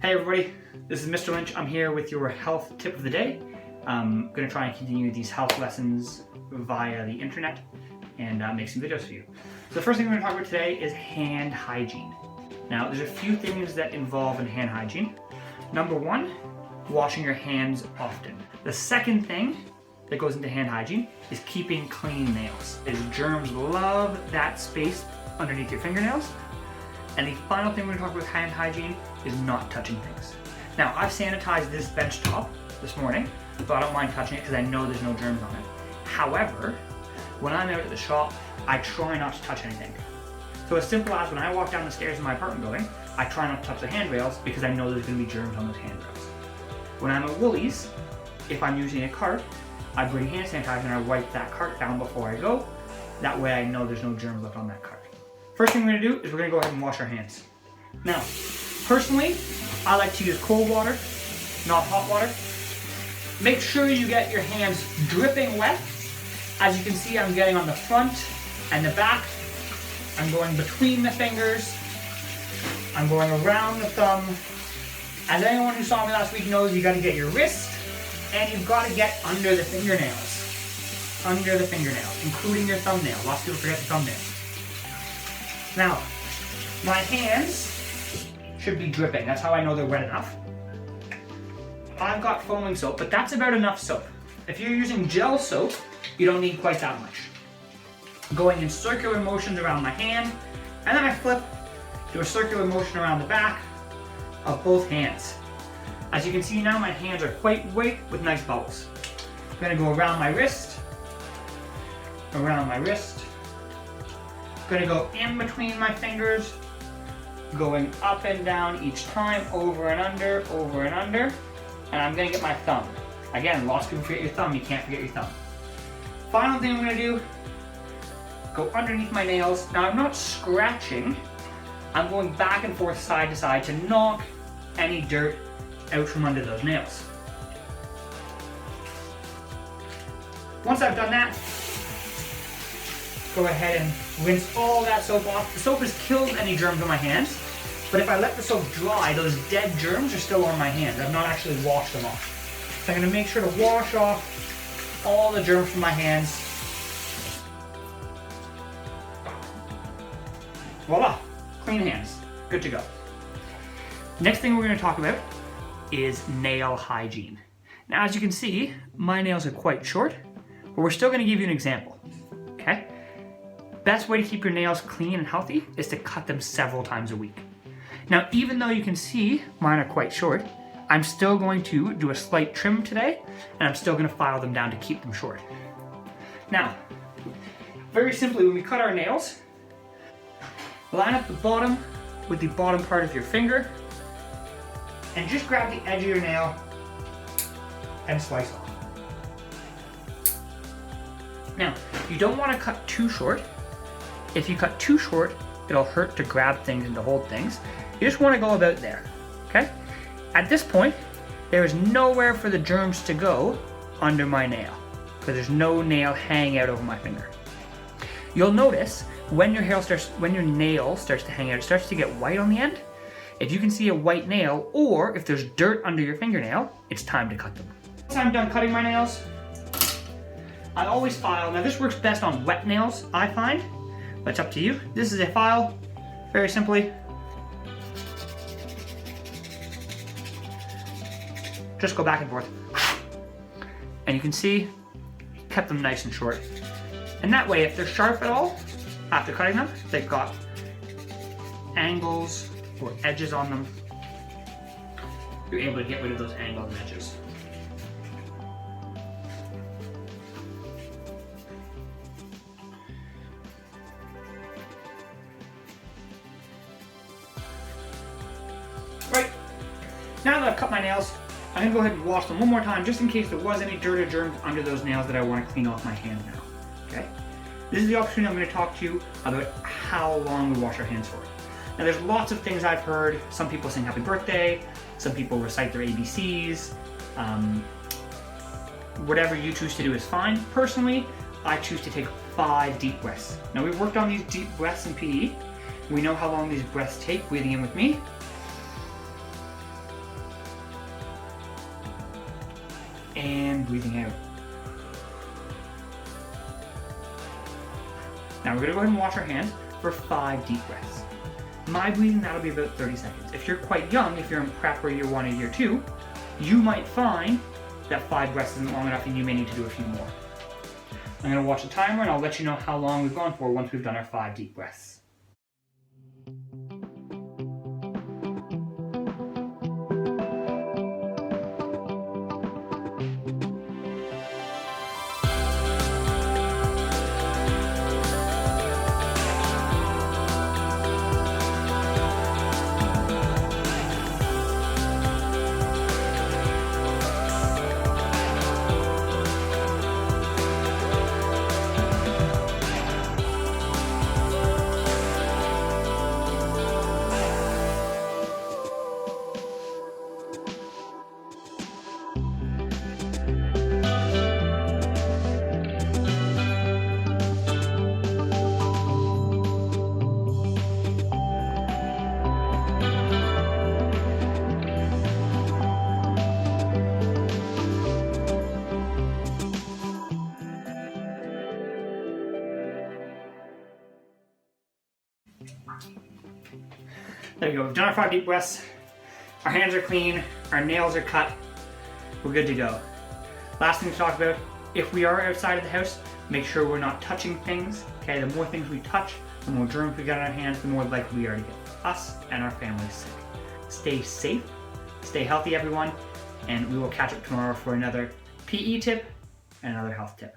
Hey everybody, this is Mr. Lynch. I'm here with your health tip of the day. I'm going to try and continue these health lessons via the internet and make some videos for you. So the first thing we're going to talk about today is hand hygiene. Now there's a few things that involve in hand hygiene. Number one, washing your hands often. The second thing that goes into hand hygiene is keeping clean nails. As germs love that space underneath your fingernails. And the final thing we're going to talk about with hand hygiene is not touching things. Now, I've sanitized this bench top this morning, so I don't mind touching it because I know there's no germs on it. However, when I'm out at the shop, I try not to touch anything. So as simple as when I walk down the stairs in my apartment building, I try not to touch the handrails because I know there's going to be germs on those handrails. When I'm at Woolies, if I'm using a cart, I bring hand sanitizer and I wipe that cart down before I go. That way I know there's no germs left on that cart. First thing we're going to do is we're going to go ahead and wash our hands. Now, personally, I like to use cold water, not hot water. Make sure you get your hands dripping wet. As you can see, I'm getting on the front and the back. I'm going between the fingers. I'm going around the thumb. As anyone who saw me last week knows, you got to get your wrist and you've got to get under the fingernails. Under the fingernails, including your thumbnail. Lots of people forget the thumbnail. Now, my hands should be dripping. That's how I know they're wet enough. I've got foaming soap, but that's about enough soap. If you're using gel soap, you don't need quite that much. Going in circular motions around my hand, and then I flip, do a circular motion around the back of both hands. As you can see now, my hands are quite white with nice bubbles. I'm gonna go around my wrist, around my wrist. Gonna go in between my fingers, going up and down each time, over and under, and I'm gonna get my thumb. Again, lots of people forget your thumb, you can't forget your thumb. Final thing I'm gonna do, go underneath my nails. Now I'm not scratching, I'm going back and forth side to side to knock any dirt out from under those nails. Once I've done that, go ahead and rinse all that soap off. The soap has killed any germs on my hands, but if I let the soap dry, those dead germs are still on my hands. I've not actually washed them off. So I'm gonna make sure to wash off all the germs from my hands. Voila, clean hands, good to go. Next thing we're gonna talk about is nail hygiene. Now, as you can see, my nails are quite short, but we're still gonna give you an example, okay? Best way to keep your nails clean and healthy is to cut them several times a week. Now, even though you can see mine are quite short, I'm still going to do a slight trim today, and I'm still going to file them down to keep them short. Now, very simply, when we cut our nails, line up the bottom with the bottom part of your finger, and just grab the edge of your nail and slice off. Now, you don't want to cut too short. If you cut too short, it'll hurt to grab things and to hold things. You just want to go about there, okay? At this point, there is nowhere for the germs to go under my nail, because there's no nail hanging out over my finger. You'll notice when your nail starts to hang out, it starts to get white on the end. If you can see a white nail, or if there's dirt under your fingernail, it's time to cut them. Once I'm done cutting my nails, I always file. Now this works best on wet nails, I find. But it's up to you. This is a file, very simply. Just go back and forth. And you can see, kept them nice and short. And that way, if they're sharp at all, after cutting them, they've got angles or edges on them. You're able to get rid of those angles and edges. Right, now that I've cut my nails, I'm gonna go ahead and wash them one more time just in case there was any dirt or germs under those nails that I want to clean off my hand now, okay? This is the opportunity I'm gonna talk to you about how long we wash our hands for. Now there's lots of things I've heard, some people sing happy birthday, some people recite their ABCs, whatever you choose to do is fine. Personally, I choose to take 5 deep breaths. Now we've worked on these deep breaths in PE. We know how long these breaths take, breathing in with me. and breathing out. Now we're gonna go ahead and wash our hands for 5 deep breaths. My breathing, that'll be about 30 seconds. If you're quite young, if you're in prep or year 1 or year 2, you might find that 5 breaths isn't long enough and you may need to do a few more. I'm gonna watch the timer and I'll let you know how long we've gone for once we've done our 5 deep breaths. There you go, we've done our 5 deep breaths. Our hands are clean, our nails are cut. We're good to go. Last thing to talk about, if we are outside of the house, make sure we're not touching things. Okay, the more things we touch, the more germs we get on our hands, the more likely we are to get us and our families sick. Stay safe, stay healthy everyone, and we will catch up tomorrow for another PE tip and another health tip.